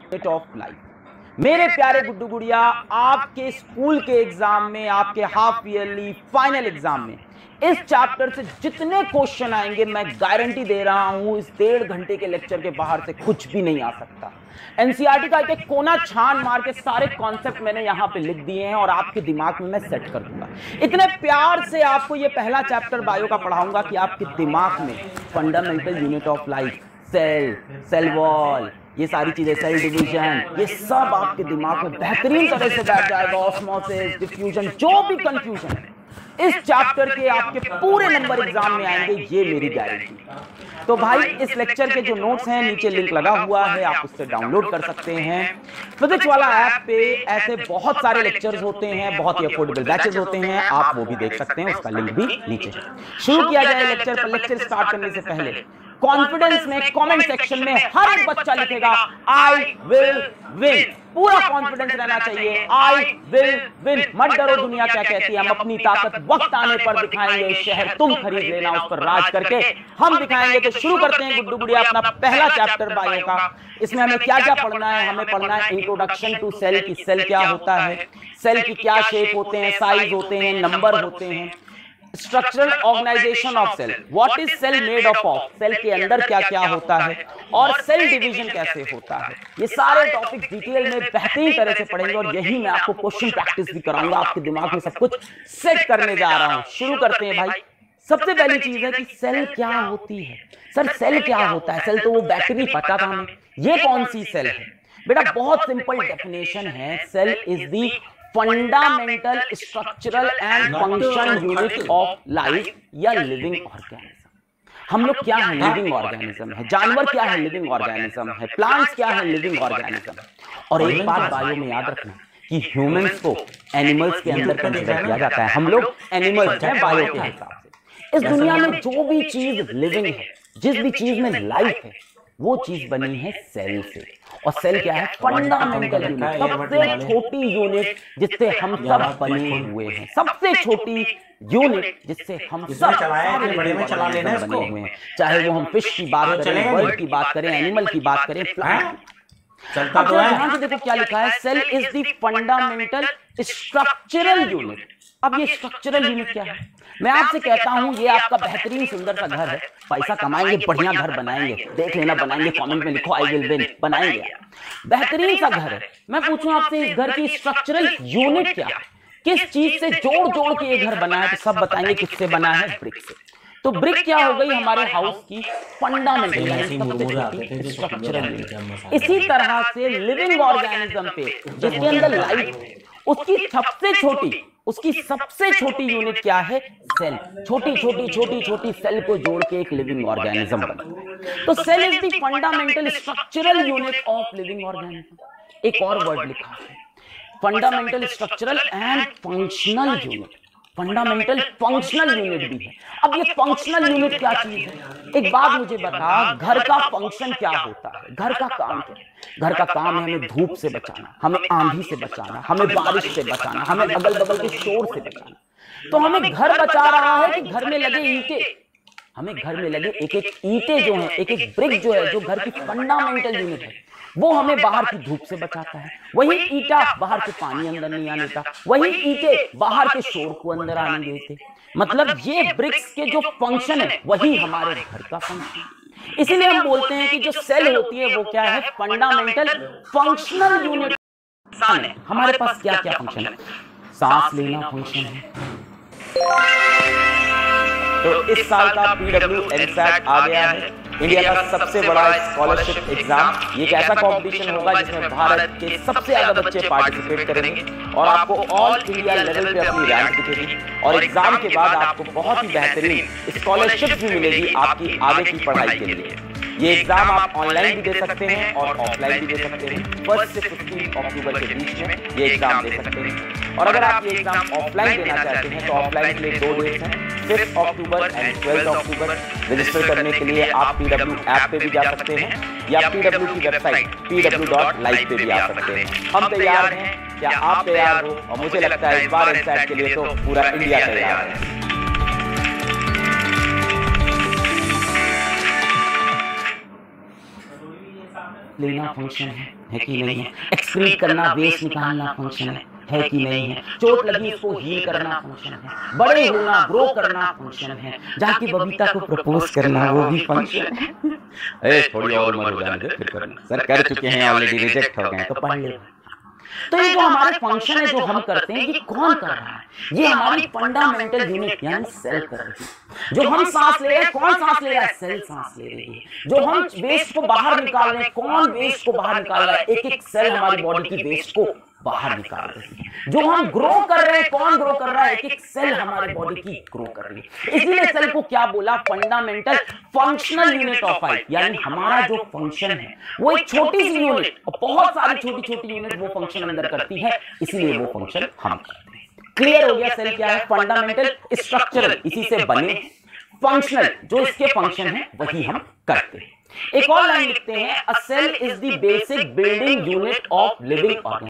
Unit of life. मेरे प्यारे गुड्डू गुड़िया, आपके स्कूल के एग्जाम में, आपके हाफ ईयरली फाइनल एग्जाम में इस चैप्टर से जितने क्वेश्चन आएंगे, मैं गारंटी दे रहा हूं इस 1.5 घंटे के लेक्चर के बाहर से कुछ भी नहीं आ सकता। एनसीईआरटी का एक कोना छान मार के सारे कॉन्सेप्ट मैंने यहां पे लिख दिए हैं और आपके दिमाग में मैं सेट कर दूंगा। इतने प्यार से आपको ये पहला चैप्टर बायो का पढ़ाऊंगा कि आपके दिमाग में fundamental unit of life, cell, cell wall, ये सारी चीजें, सेल डिवीजन, ये सब आपके दिमाग में बेहतरीन तरह से बैठ जाएगा। ऑस्मोसिस, डिफ्यूजन, जो भी कंफ्यूजन है इस चैप्टर के आपके पूरे नंबर एग्जाम में आएंगे, ये मेरी गारंटी। तो भाई इस लेक्चर के जो नोट्स हैं नीचे लिंक लगा हुआ है, आप उससे डाउनलोड कर सकते हैं। फिजिक्स वाला ऐप पे ऐसे बहुत सारे लेक्चर्स होते हैं, बहुत ही अफोर्डेबल बैचेस होते हैं, आप वो भी देख सकते हैं, उसका लिंक भी नीचे है। शुरू किया जाए लेक्चर पर। लेक्चर स्टार्ट करने से पहले कॉन्फिडेंस में कमेंट सेक्शन में हर एक बच्चा लिखेगा आई विल विन। पूरा कॉन्फिडेंस रहना चाहिए, आई विल विन। मत डरो दुनिया क्या कहती है, हम अपनी ताकत वक्त आने पर दिखाएंगे। शहर तुम खरीद लेना, उस पर राज करके हम दिखाएंगे। तो शुरू करते हैं गुड्डू गुड़िया अपना पहला चैप्टर बायो का। इसमें हमें क्या क्या पढ़ना है? हमें पढ़ना है इंट्रोडक्शन टू सेल की सेल क्या होता है, सेल की क्या शेप होते हैं, साइज होते हैं, नंबर होते हैं, structural organisation of cell, what is cell made of, cell के अंदर क्या क्या होता है, और सेल डिवीजन कैसे होता है। ये सारे टॉपिक डिटेल में बेहतरीन तरह से पढ़ेंगे और यही मैं आपको क्वेश्चन प्रैक्टिस भी कराऊंगा, आपके दिमाग में सब कुछ सेट करने जा रहा हूं। शुरू करते हैं भाई। सबसे पहली चीज है कि सेल क्या होती है। सर सेल क्या होता है? सेल तो वो बैटरी पता था हमें, ये कौन सी सेल है? बेटा बहुत सिंपल डेफिनेशन है, cell is the fundamental structural and function unit of life या लिविंग ऑर्गेनिज्म। हम लोग क्या है? लिविंग ऑर्गेनिज्म है। जानवर क्या है? लिविंग ऑर्गेनिज्म है। प्लांट्स क्या है? Living organism. और एक बात बायो में याद रखना कि ह्यूमंस को एनिमल्स के अंदर कंसीडर किया जाता है। हम लोग एनिमल्स हैं बायो के हिसाब से। इस दुनिया में जो भी चीज लिविंग है, जिस भी चीज में लाइफ है, वो चीज बनी है सेल से। और सेल क्या है? फंडामेंटल यूनिट, सबसे छोटी यूनिट जिससे हम सब बने हुए हैं, सबसे छोटी यूनिट जिससे हम सब बने हुए हैं। चाहे वो हम फिश की बात करें, बर्ड की बात करें, एनिमल की बात करें, प्लांट। ध्यान से देखो क्या लिखा है, cell is the fundamental structural unit. अब ये स्ट्रक्चरल यूनिट क्या है? मैं आपसे कहता हूं ये आपका बेहतरीन सुंदर सा घर है, पैसा कमाएंगे, बढ़िया घर बनाएंगे, देख लेना बनाएंगे, कमेंट में लिखो आई विल विन, बनाएंगे। बेहतरीन सा घर है। मैं पूछूं आपसे इस घर की स्ट्रक्चरल यूनिट क्या है? किस चीज से जोड़ जोड़ के ये घर बना है? तो सब बताएंगे किससे बना है? ब्रिक से। तो ब्रिक क्या हो गई? हमारे हाउस की फंडामेंटल स्ट्रक्चरल यूनिट। इसी तरह से लिविंग ऑर्गेनिज्म पे जिसके अंदर लाइफ है, उसकी सबसे छोटी यूनिट क्या है? सेल। छोटी छोटी छोटी छोटी सेल को जोड़ के एक लिविंग ऑर्गेनिज्म बना। तो cell is the fundamental structural unit of living organism. एक और वर्ड लिखा है, fundamental structural and functional unit. Fundamental functional unit भी है। अब ये फंक्शनल यूनिट क्या चीज है? एक बात मुझे बता, घर का फंक्शन क्या होता है? घर का काम क्या है? घर का काम है हमें धूप से बचाना, हमें आंधी से बचाना, हमें बारिश से बचाना, हमें अगल बगल के शोर से बचाना। तो हमें घर बचा रहा है कि घर में लगे ईंटे? हमें घर में लगे एक एक ईंटे जो है, एक एक ब्रिक जो है, जो घर की फंडामेंटल यूनिट है, वो हमें बाहर की धूप से बचाता है। वही ईंटा बाहर के पानी अंदर नहीं आने देता, वही ईंटे बाहर के शोर को अंदर आने देते। मतलब ये ब्रिक्स के जो फंक्शन है वही हमारे घर का फंक्शन। इसीलिए हम बोलते हैं कि जो सेल होती है वो क्या है? Fundamental functional unit. हमारे पास क्या क्या फंक्शन है? सांस लेना फंक्शन है। तो इस साल का PW एमसैट आ गया है, इंडिया का सबसे बड़ा स्कॉलरशिप एग्जाम। ये एक ऐसा कॉम्पिटिशन होगा जिसमें भारत के सबसे ज्यादा बच्चे पार्टिसिपेट करेंगे और आपको ऑल इंडिया लेवल पे अपनी रैंक दिखेगी और एग्जाम के बाद आपको बहुत ही बेहतरीन स्कॉलरशिप भी मिलेगी आपकी आगे की पढ़ाई के लिए। ये एग्जाम आप ऑनलाइन भी दे सकते हैं और ऑफलाइन भी दे सकते हैं। 1 से 15 अक्टूबर के बीच में ये एग्जाम दे सकते हैं। और अगर आप ये एग्जाम ऑफलाइन देना चाहते हैं तो ऑफलाइन के लिए 2 डेट्स हैं, 5 अक्टूबर एंड 12 अक्टूबर। रजिस्टर करने के लिए आप PW ऐप पे भी जा सकते हैं या PW की वेबसाइट pw.live पे भी आ सकते हैं। हम तैयार हैं, क्या आप तैयार हो? और मुझे लगता है इस बार एमसैट के लिए तो पूरा इंडिया तैयार है। लेना फंक्शन है कि नहीं है? एक्सक्रीट करना, वेस्ट निकालना फंक्शन है कि नहीं है? चोट लगी उसको हील करना फंक्शन है, बड़े होना, ग्रो करना फंक्शन है, जाके बबीता को प्रपोज करना वो भी फंक्शन है। थोड़ी और उम्र हो जाने दे फिर करना। सर कर चुके हैं, ऑलरेडी रिजेक्ट हो गए तो पढ़ ले। तो ये जो हमारे फंक्शन है जो हम करते हैं, ये कौन कर रहा है? ये हमारी फंडामेंटल यूनिट यानी सेल कर रही है। जो हम सांस ले रहे हैं, कौन सांस ले रहा है? सेल सांस ले रही है। जो हम वेस्ट को बाहर निकाल रहे हैं, कौन वेस्ट को बाहर निकाल रहा है? एक एक सेल हमारी बॉडी की वेस्ट को बाहर निकाल रही है। जो हम ग्रो कर रहे हैं, कौन ग्रो कर रहा है? एक एक सेल हमारे बॉडी की ग्रो कर रही है। इसलिए सेल को क्या बोला? Fundamental functional unit of life. यानी हमारा जो फंक्शन है वो एक छोटी सी यूनिट और बहुत सारी छोटी छोटी यूनिट वो फंक्शन अंदर करती है, इसलिए वो फंक्शन हम करते हैं। क्लियर हो गया? सेल क्या है? फंडामेंटल, स्ट्रक्चरल इसी से बने, फंक्शनल जो इसके फंक्शन है वही हम करते हैं। एक और लाइन लिखते हैं, a cell is the basic building unit of living organism.